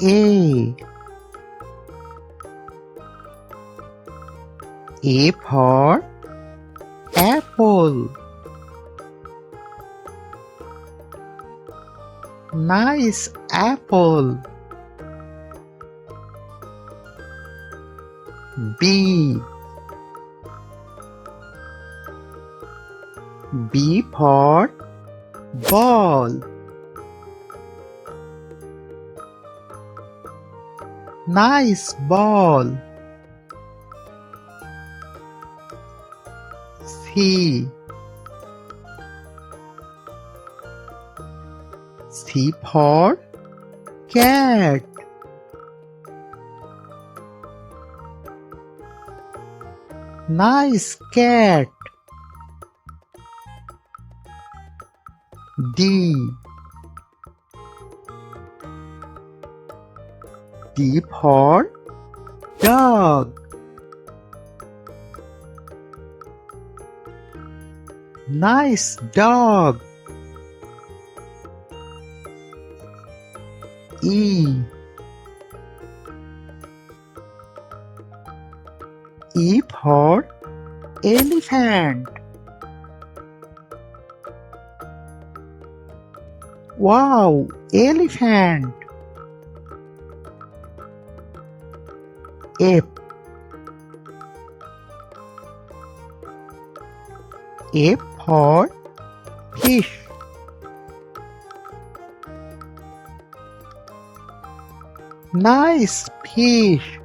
A. A for apple. Nice apple. B. B for ball. Nice ball. C. C for cat. Nice cat. D. D for dog. Nice dog. E. E for elephant. Wow, elephant. F. F for fish. Nice fish.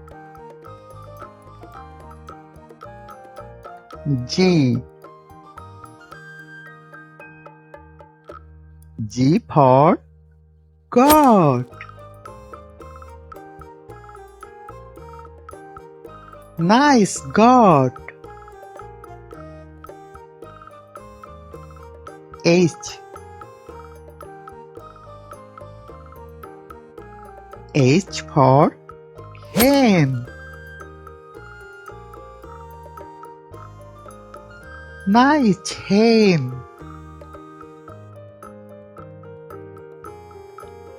G. G for goat. Nice goat. H. H for hen. Nice hen.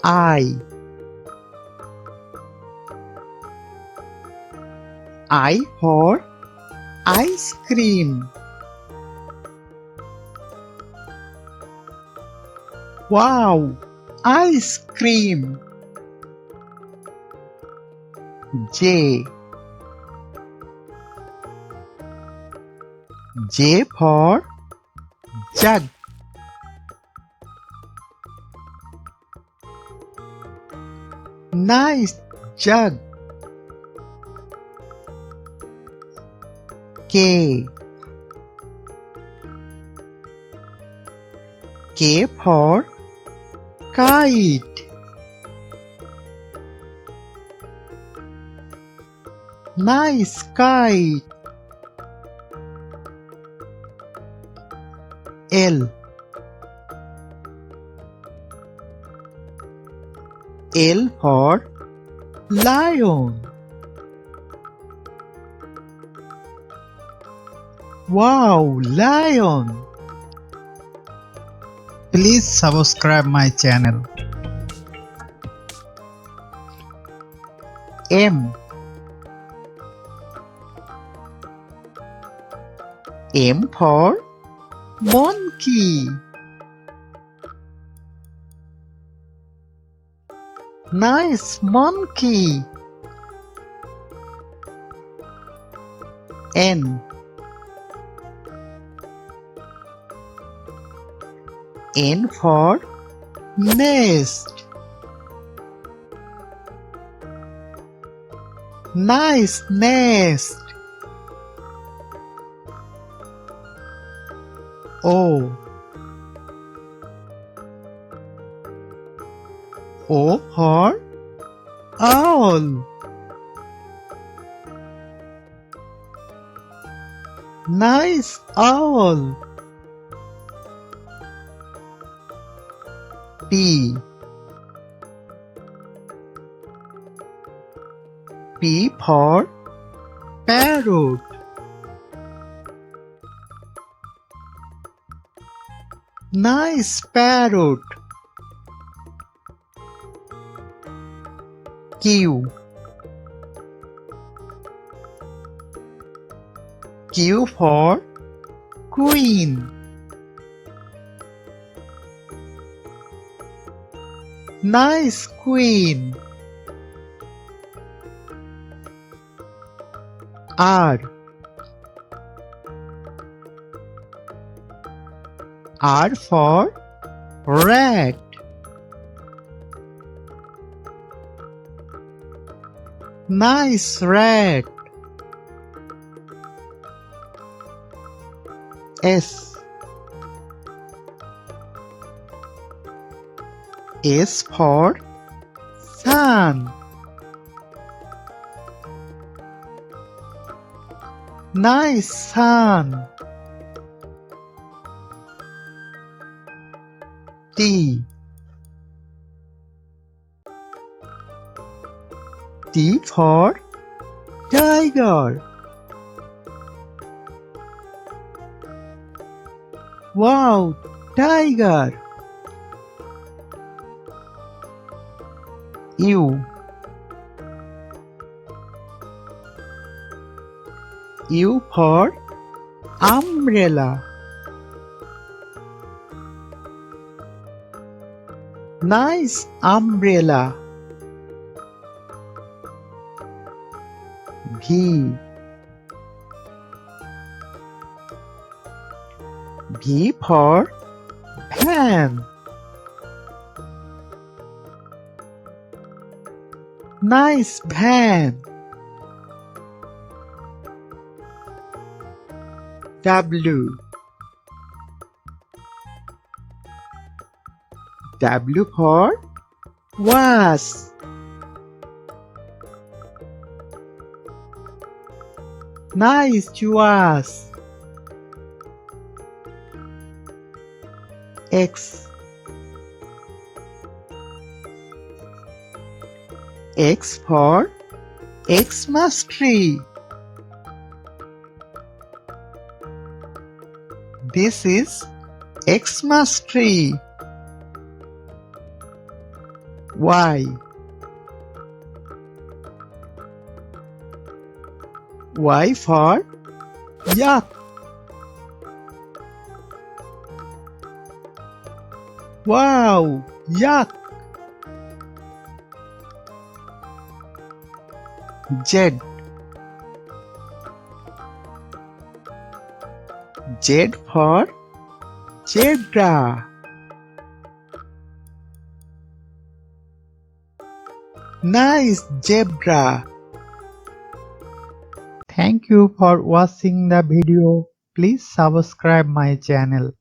I. I for ice cream. Wow, ice cream. J. J for jug. Nice jug. K. K for kite. Nice kite. L. L for lion. Wow, lion. Please subscribe my channel. M. M for monkey. Nice monkey. N. N for nest. Nice nest. O. O for owl. Nice owl. P. P for parrot. Nice parrot. Q. Q for Queen. Nice queen. R. R for rat. Nice rat. S. S for sun. Nice sun. T. T for tiger. Wow, tiger. U. U for umbrella. Nice umbrella. V. V for van. Nice van. W. W for was. Nice was. X. X for Xmas tree. This is Xmas tree. Y. Y for yak. Wow, yak. Z. Z for zebra. Nice zebra. Thank you for watching the video. Please subscribe my channel.